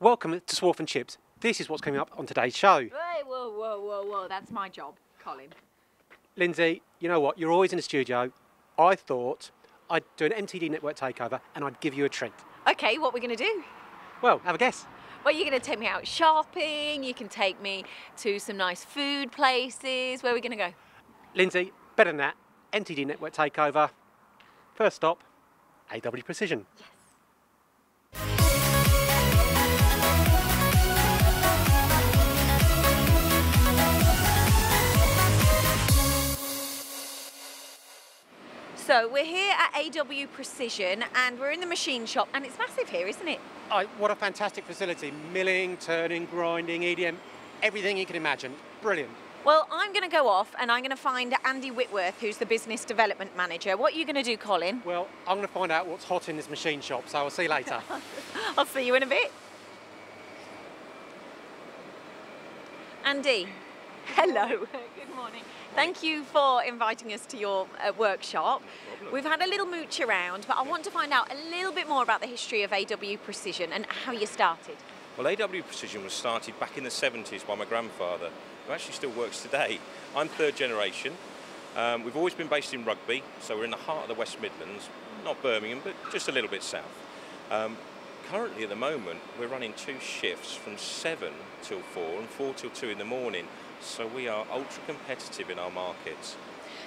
Welcome to Swarf and Chips. This is what's coming up on today's show. Hey, whoa, that's my job, Colin. Lyndsey, you know what? You're always in the studio. I thought I'd do an MTD Network takeover and I'd give you a treat. Okay, what are we going to do? Well, have a guess. Well, you're going to take me out shopping, you can take me to some nice food places. Where are we going to go? Lyndsey, better than that. MTD Network takeover. First stop, AW Precision. Yes. So we're here at AW Precision and we're in the machine shop and it's massive here, isn't it? What a fantastic facility. Milling, turning, grinding, EDM, everything you can imagine. Brilliant. Well, I'm going to go off and I'm going to find Andy Whitworth, who's the Business Development Manager. What are you going to do, Colin? Well, I'm going to find out what's hot in this machine shop, so I'll see you later. I'll see you in a bit. Andy, hello. Good morning. Thank you for inviting us to your workshop. No, we've had a little mooch around, but I want to find out a little bit more about the history of AW Precision and how you started. Well, AW Precision was started back in the 70s by my grandfather, who actually still works today. I'm third generation. We've always been based in Rugby, so we're in the heart of the West Midlands, not Birmingham, but just a little bit south. Currently at the moment, we're running 2 shifts from 7 till 4 and 4 till 2 in the morning. So we are ultra competitive in our markets.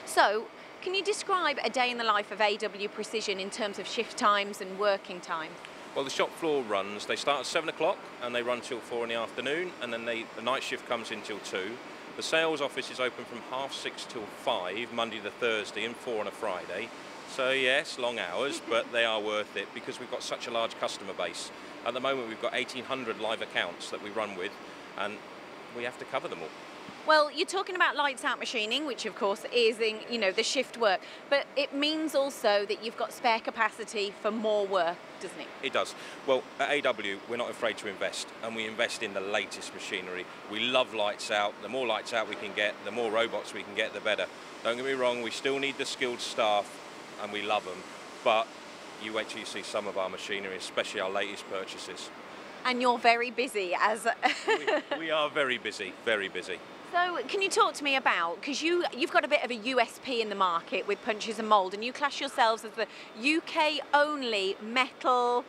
So, can you describe a day in the life of AW Precision in terms of shift times and working times? Well, the shop floor runs, they start at 7 o'clock and they run till 4 in the afternoon, and then the night shift comes in till 2. The sales office is open from 6:30 till 5, Monday to Thursday, and 4 on a Friday. So yes, long hours, but they are worth it because we've got such a large customer base. At the moment we've got 1,800 live accounts that we run with, and we have to cover them all. Well, you're talking about lights out machining, which of course is in, the shift work, but it means also that you've got spare capacity for more work, doesn't it? It does. Well, at AW, we're not afraid to invest, and we invest in the latest machinery. We love lights out. The more lights out we can get, the more robots we can get, the better. Don't get me wrong, we still need the skilled staff, and we love them, but you wait till you see some of our machinery, especially our latest purchases. And you're very busy as... we are very busy, very busy. So can you talk to me about, because you've got a bit of a USP in the market with punches and mould, and you class yourselves as the UK only metal,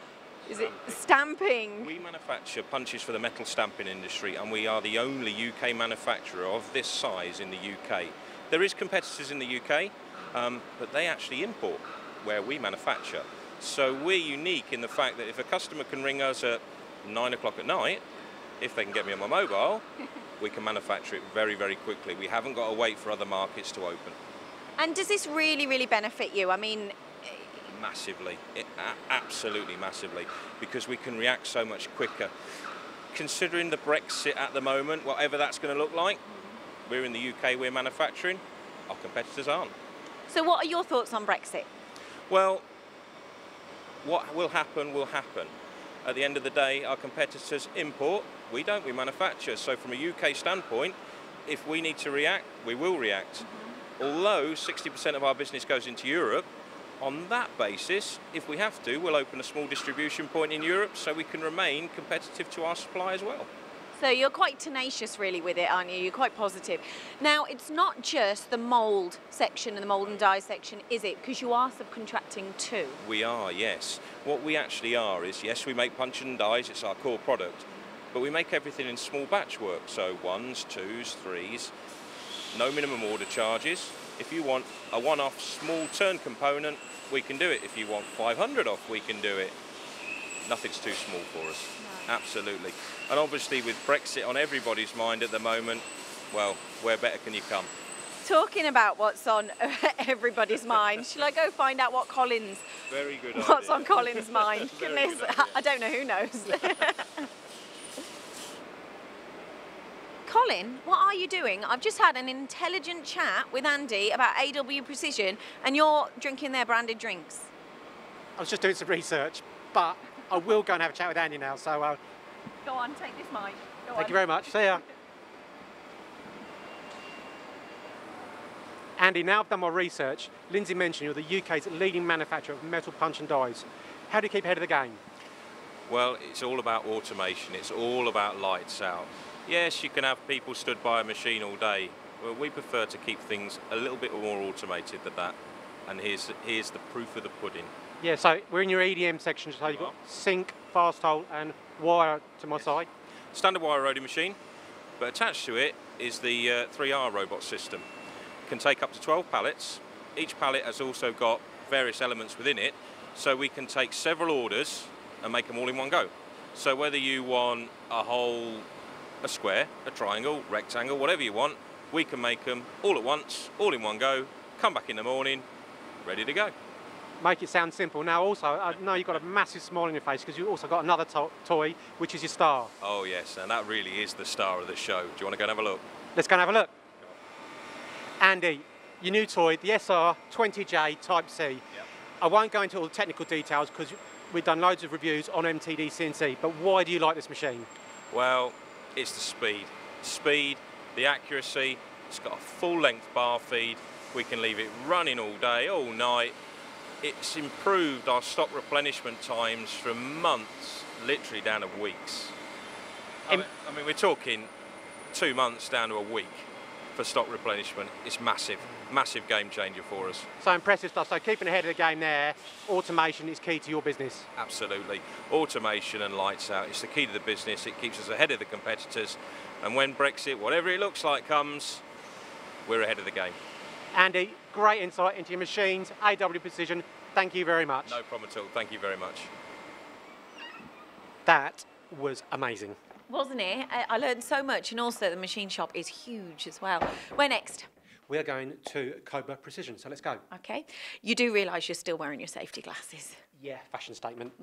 stamping? We manufacture punches for the metal stamping industry, and we are the only UK manufacturer of this size in the UK. There is competitors in the UK, but they actually import where we manufacture. So we're unique in the fact that if a customer can ring us at 9 o'clock at night, if they can get me on my mobile, we can manufacture it very, very quickly. We haven't got to wait for other markets to open. And does this really, really benefit you? I mean... Massively, absolutely massively, because we can react so much quicker. Considering the Brexit at the moment, whatever that's going to look like, we're in the UK, we're manufacturing, our competitors aren't. So what are your thoughts on Brexit? Well, what will happen will happen. At the end of the day, our competitors import, we don't, we manufacture. So from a UK standpoint, if we need to react, we will react. Although 60% of our business goes into Europe, on that basis, if we have to, we'll open a small distribution point in Europe so we can remain competitive to our supply as well. So you're quite tenacious really with it, aren't you? You're quite positive. Now, it's not just the mould section and the mould and die section, is it? Because you are subcontracting too. We are, yes. What we actually are is, yes, we make punch and dies, it's our core product, but we make everything in small batch work, so 1s, 2s, 3s, no minimum order charges. If you want a one-off small turn component, we can do it. If you want 500 off, we can do it. Nothing's too small for us. No. Absolutely. And obviously with Brexit on everybody's mind at the moment, well, where better can you come? Talking about what's on everybody's mind, shall I go find out what Colin's... Very good What's idea. on Colin's mind? Goodness, I don't know who knows. Colin, what are you doing? I've just had an intelligent chat with Andy about AW Precision and you're drinking their branded drinks. I was just doing some research, but I will go and have a chat with Andy now, so... Go on, take this mic. Go Thank you very much. See ya. Andy, now I've done my research, Lyndsey mentioned you're the UK's leading manufacturer of metal punch and dies. How do you keep ahead of the game? Well, it's all about automation. It's all about lights out. Yes, you can have people stood by a machine all day, but we prefer to keep things a little bit more automated than that. And here's the proof of the pudding. Yeah, so we're in your EDM section, so you've got sink, fast hole and wire to my side. Standard wire roading machine, but attached to it is the 3R robot system. Can take up to 12 pallets. Each pallet has also got various elements within it, so we can take several orders and make them all in one go. So whether you want a hole, a square, a triangle, rectangle, whatever you want, we can make them all at once, all in one go, come back in the morning, ready to go. Make it sound simple. Now also, I know you've got a massive smile on your face because you've also got another toy, which is your star. Oh yes, and that really is the star of the show. Do you want to go and have a look? Let's go and have a look. Andy, your new toy, the SR20J Type C. Yep. I won't go into all the technical details because we've done loads of reviews on MTDCNC, but why do you like this machine? Well, it's the speed. Speed, the accuracy, it's got a full-length bar feed. We can leave it running all day, all night. It's improved our stock replenishment times from months, literally down to weeks. I mean, we're talking 2 months down to a week for stock replenishment. It's massive, massive game changer for us. So impressive stuff. So keeping ahead of the game there, automation is key to your business. Absolutely. Automation and lights out, it's the key to the business. It keeps us ahead of the competitors. And when Brexit, whatever it looks like, comes, we're ahead of the game. Andy, great insight into your machines, AW Precision. Thank you very much. No problem at all. Thank you very much. That was amazing. Wasn't it? I learned so much, and also the machine shop is huge as well. Where next? We are going to Coba Precision, so let's go. Okay. You do realise you're still wearing your safety glasses? Yeah, fashion statement.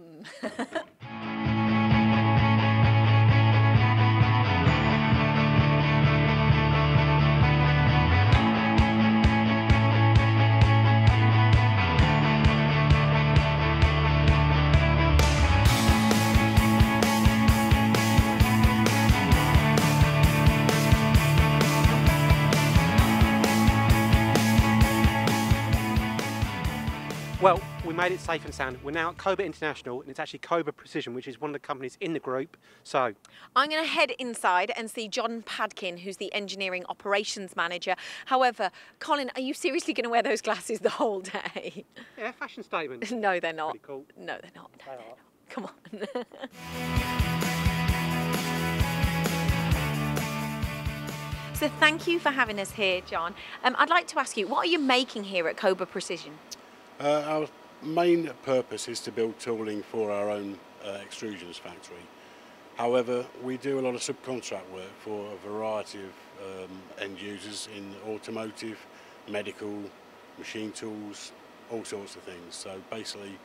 Well, we made it safe and sound. We're now at Coba International, and it's actually Coba Precision, which is one of the companies in the group. So I'm going to head inside and see John Padkin, who's the engineering operations manager. However, Colin, are you seriously going to wear those glasses the whole day? yeah, fashion statement. No, they're not. Pretty cool. No, they're not. No, They they're are. not. Come on. So thank you for having us here, John. I'd like to ask you, what are you making here at Coba Precision? Our main purpose is to build tooling for our own extrusions factory. However, we do a lot of subcontract work for a variety of end users in automotive, medical, machine tools, all sorts of things. So basically,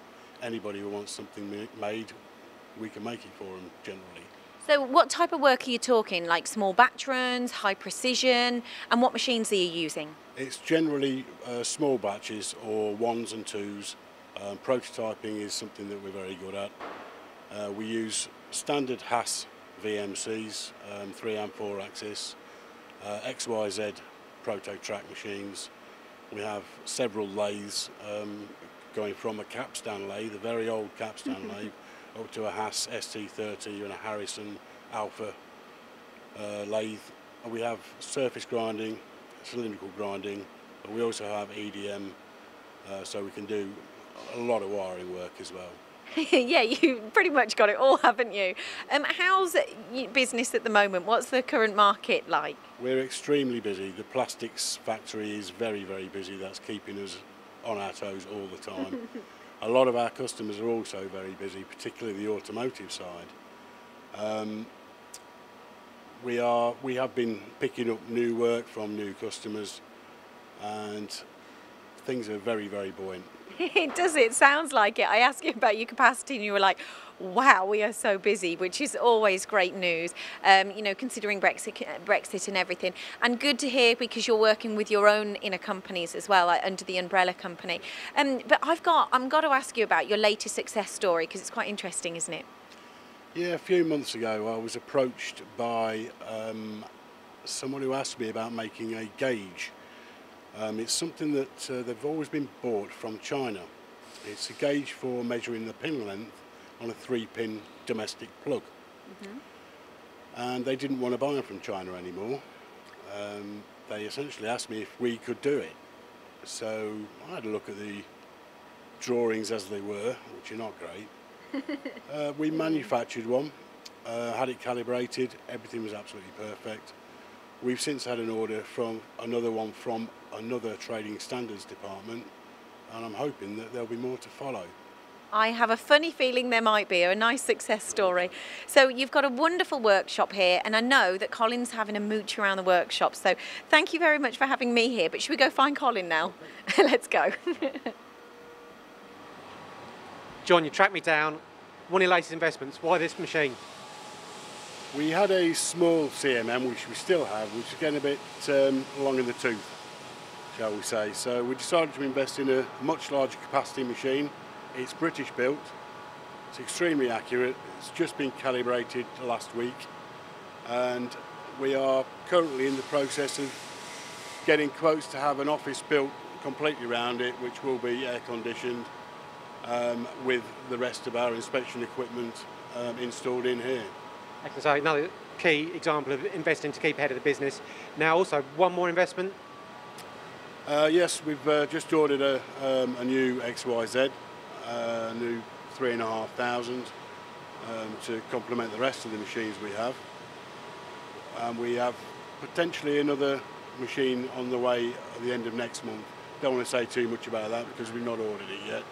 anybody who wants something made, we can make it for them generally. So what type of work are you talking? Like small batch runs, high precision, and what machines are you using? It's generally small batches or ones and twos. Prototyping is something that we're very good at. We use standard Haas VMCs, 3 and 4 axis, XYZ proto track machines. We have several lathes going from a capstan lathe, a very old capstan lathe, up to a Haas ST30 and a Harrison Alpha lathe. And we have surface grinding, cylindrical grinding, but we also have EDM, so we can do a lot of wiring work as well. Yeah, you pretty much got it all, haven't you? How's business at the moment? What's the current market like? We're extremely busy. The plastics factory is very, very busy. That's keeping us on our toes all the time. A lot of our customers are also very busy, particularly the automotive side. We have been picking up new work from new customers, and things are very, very buoyant. It does, it sounds like it. I asked you about your capacity and you were like, wow, we are so busy, which is always great news, you know, considering Brexit and everything. And good to hear because you're working with your own inner companies as well, like under the umbrella company. But I'm got to ask you about your latest success story because it's quite interesting, isn't it? Yeah, a few months ago I was approached by someone who asked me about making a gauge. It's something that they've always been bought from China. It's a gauge for measuring the pin length on a 3-pin domestic plug. And they didn't want to buy them from China anymore. They essentially asked me if we could do it. So I had a look at the drawings as they were, which are not great. We manufactured one, had it calibrated, everything was absolutely perfect. We've since had an order from another trading standards department, and I'm hoping that there'll be more to follow. I have a funny feeling there might be a nice success story. So you've got a wonderful workshop here, and I know that Colin's having a mooch around the workshop. So thank you very much for having me here. But should we go find Colin now? Let's go. John, you tracked me down. One of your latest investments. Why this machine? We had a small CMM, which we still have, which is getting a bit long in the tooth, shall we say. So we decided to invest in a much larger capacity machine. It's British built, it's extremely accurate, it's just been calibrated last week, and we are currently in the process of getting quotes to have an office built completely around it, which will be air conditioned, with the rest of our inspection equipment installed in here. Excellent. So another key example of investing to keep ahead of the business. Now also one more investment. Yes, we've just ordered a new XYZ. New 3,500 to complement the rest of the machines we have. We have potentially another machine on the way at the end of next month. Don't want to say too much about that because we've not ordered it yet.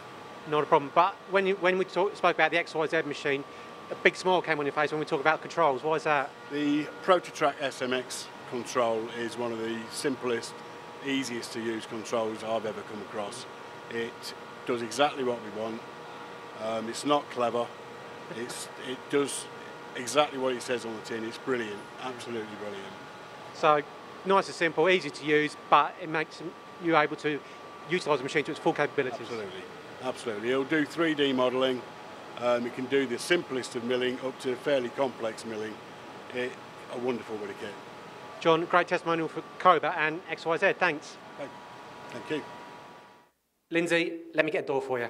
Not a problem. But when we spoke about the XYZ machine, a big smile came on your face when we talk about controls. Why is that? The ProtoTrack SMX control is one of the simplest, easiest to use controls I've ever come across. It does exactly what we want. It's not clever. It does exactly what it says on the tin. It's brilliant, absolutely brilliant. So nice and simple, easy to use, but it makes you able to utilise the machine to its full capabilities. Absolutely, absolutely. It'll do 3D modelling. It can do the simplest of milling up to fairly complex milling. A wonderful bit of kit. John, great testimonial for Coba and XYZ. Thanks. Thank you. Lyndsey, let me get a door for you.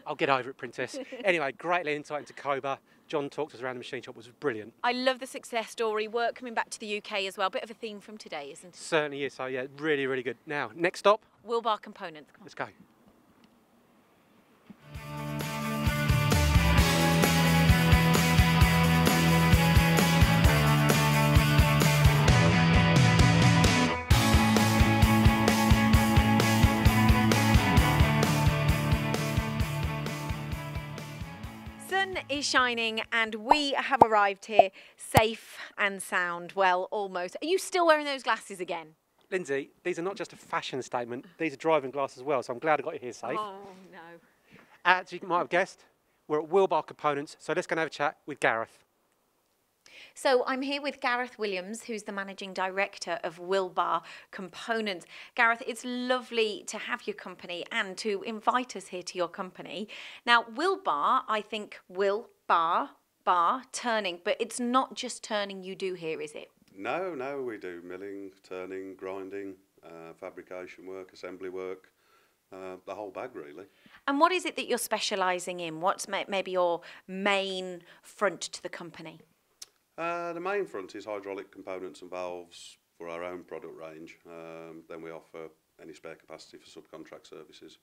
I'll get over it, Princess. Anyway, great insight into Coba. John talked us around the machine shop, was brilliant. I love the success story, work coming back to the UK as well. Bit of a theme from today, isn't it? Certainly is, so yeah, really, really good. Now, next stop? Wilbar Components. Come on. Let's go. Is shining and we have arrived here safe and sound. Well, almost. Are you still wearing those glasses again? Lyndsey, these are not just a fashion statement, these are driving glasses as well, so I'm glad I got you here safe. Oh, no. As you might have guessed, we're at Wilbar Components, so let's go and have a chat with Gareth. So I'm here with Gareth Williams, who's the Managing Director of Wilbar Components. Gareth, it's lovely to have your company and to invite us here to your company. Now, Wilbar, I think Wilbar, turning, but it's not just turning you do here, is it? No, we do milling, turning, grinding, fabrication work, assembly work, the whole bag really. And what is it that you're specialising in? What's maybe your main front to the company? The main front is hydraulic components and valves for our own product range. Then we offer any spare capacity for subcontract services.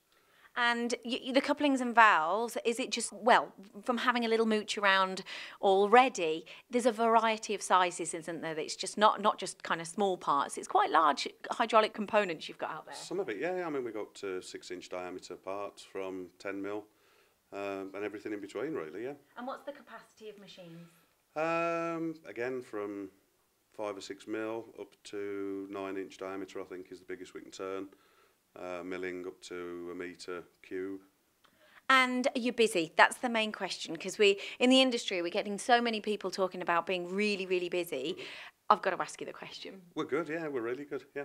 And the couplings and valves, is it just, well, from having a little mooch around already, there's a variety of sizes, isn't there? It's just not just kind of small parts. It's quite large hydraulic components you've got out there. Some of it, yeah. I mean, we go up to 6-inch diameter parts from 10 mil and everything in between, really, yeah. And what's the capacity of machines? Again, from 5 or 6 mil up to 9-inch diameter, I think, is the biggest we can turn. Milling up to a metre cube. And are you busy? That's the main question, because in the industry, we're getting so many people talking about being really, really busy. I've got to ask you the question. We're good, yeah, we're really good, yeah.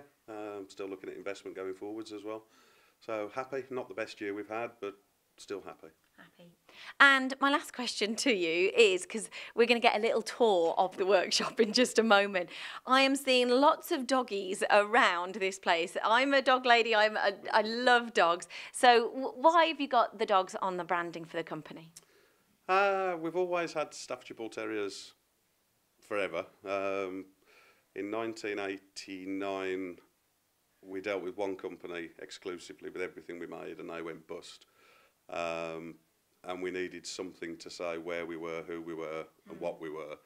Still looking at investment going forwards as well. So happy, not the best year we've had, but still happy. Happy. And my last question to you is, because we're going to get a little tour of the workshop in just a moment, I am seeing lots of doggies around this place. I'm a dog lady, I love dogs. So why have you got the dogs on the branding for the company? We've always had Staffordshire Bull Terriers forever. In 1989, we dealt with one company exclusively with everything we made, and they went bust. And we needed something to say where we were, who we were, and what we were.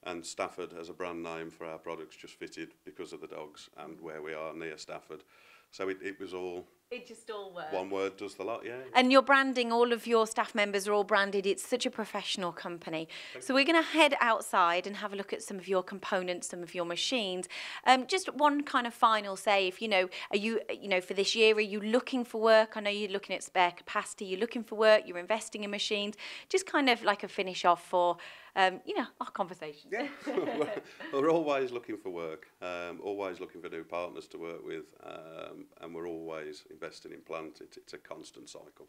And Stafford as a brand name for our products just fitted because of the dogs and where we are near Stafford. So it was all... It just all works. One word does the lot, yeah. And your branding, all of your staff members are all branded. It's such a professional company. So we're going to head outside and have a look at some of your components, some of your machines. Just one kind of final say, if are you for this year, are you looking for work? I know you're looking at spare capacity. You're looking for work. You're investing in machines. Just kind of like a finish off for our conversation. Yeah, we're always looking for work, always looking for new partners to work with, and we're always investing in plant. It's a constant cycle.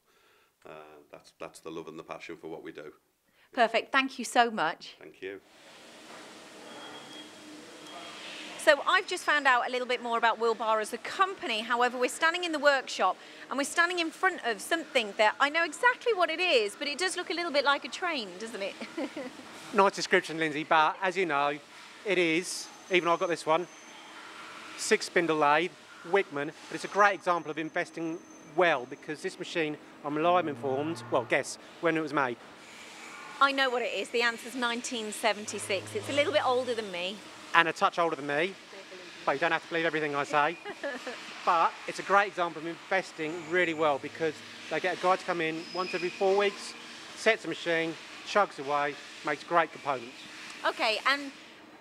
That's the love and the passion for what we do. Perfect. Thank you so much. Thank you. So I've just found out a little bit more about Wilbar as a company. However, we're standing in the workshop and we're standing in front of something that I know exactly what it is, but it does look a little bit like a train, doesn't it? Nice description, Lyndsey, but as you know, it is, even though I've got this one, 6-spindle lathe, Wickman, but it's a great example of investing well, because this machine, I'm reliably informed, well, guess when it was made. I know what it is. The answer's 1976. It's a little bit older than me. And a touch older than me, but you don't have to believe everything I say. But it's a great example of investing really well, because they get a guy to come in once every 4 weeks, sets a machine, chugs away, makes great components. Okay, and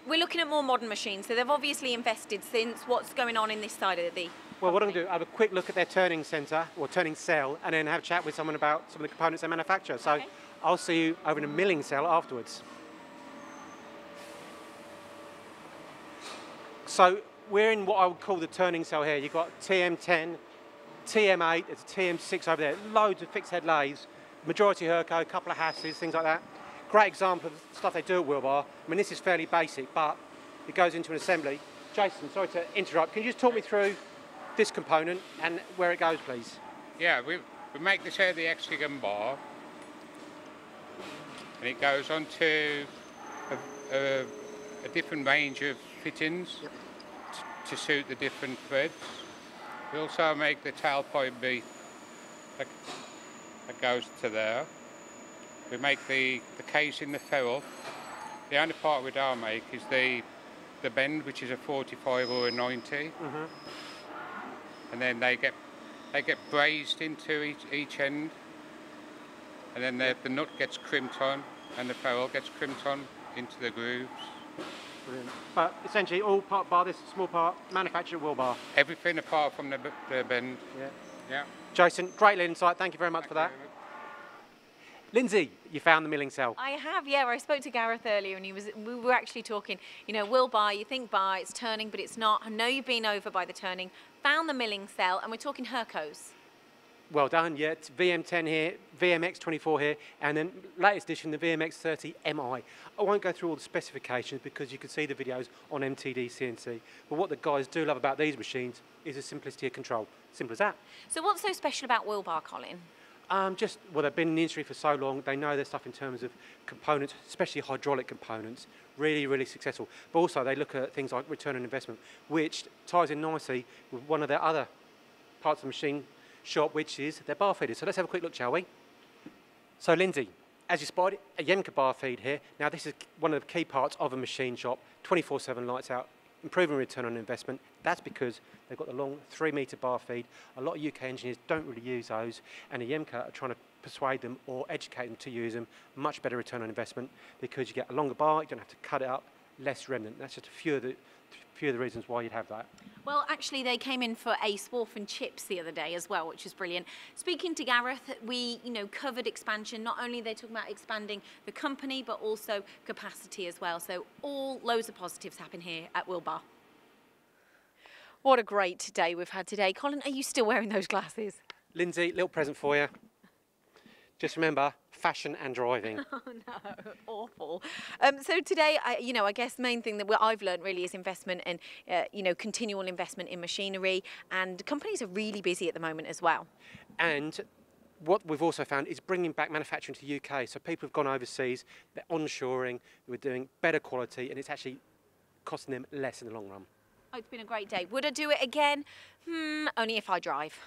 we're looking at more modern machines, so they've obviously invested since. What's going on in this side of the... Well, what I'm going to do, have a quick look at their turning centre, or turning cell, and then have a chat with someone about some of the components they manufacture. So I'll see you over in a milling cell afterwards. So we're in what I would call the turning cell here. You've got TM10, TM8, there's a TM6 over there, loads of fixed head lathes, majority Herco, a couple of Hasses, things like that. Great example of the stuff they do at Wilbar. I mean, this is fairly basic, but it goes into an assembly. Jason, sorry to interrupt, can you just talk me through this component and where it goes, please? Yeah, we make this here the hexagon bar, and it goes onto a different range of fittings to suit the different threads. We also make the tailpipe bead that goes to there. We make the case in the ferrule. The only part we don't make is the bend, which is a 45 or a 90. And then they get brazed into each end, and then the nut gets crimped on and the ferrule gets crimped on into the grooves. Brilliant. But essentially all part bar this small part manufactured at Wilbar. Everything apart from the bend. Yeah. Jason, great insight. Thank you very much for that. Lyndsey, you found the milling cell. I have, yeah. I spoke to Gareth earlier and we were actually talking, Wilbar, you think bar, it's turning, but it's not. I know you've been over by the turning, found the milling cell, and we're talking Hercos. Well done, yeah. It's VM10 here, VMX24 here, and then latest edition, the VMX30MI. I won't go through all the specifications because you can see the videos on MTDCNC. But what the guys do love about these machines is the simplicity of control. Simple as that. So what's so special about Wilbar, Colin? Well, they've been in the industry for so long, they know their stuff in terms of components, especially hydraulic components, really, really successful. But also they look at things like return on investment, which ties in nicely with one of their other parts of the machine shop, which is their bar feeders. So let's have a quick look, shall we? So Lyndsey, as you spotted, a Yemka bar feed here. Now this is one of the key parts of a machine shop, 24/7 lights out, improving return on investment. That's because they've got the long 3-metre bar feed. A lot of UK engineers don't really use those, and the Yemka are trying to persuade them or educate them to use them. Much better return on investment because you get a longer bar, you don't have to cut it up, less remnant. That's just a few of the reasons why you'd have that. Well, actually, they came in for a Swarf and Chips the other day as well, which is brilliant. Speaking to Gareth, we covered expansion. Not only are they talking about expanding the company, but also capacity as well. So loads of positives happen here at Wilbar. What a great day we've had today. Colin, are you still wearing those glasses? Lyndsey, little present for you. Just remember, fashion and driving. Oh no, awful. So today, I guess the main thing that I've learned really is investment and, continual investment in machinery, and companies are really busy at the moment as well. And what we've also found is bringing back manufacturing to the UK. So people have gone overseas, they're onshoring, we're doing better quality, and it's actually costing them less in the long run. Oh, it's been a great day. Would I do it again? Only if I drive.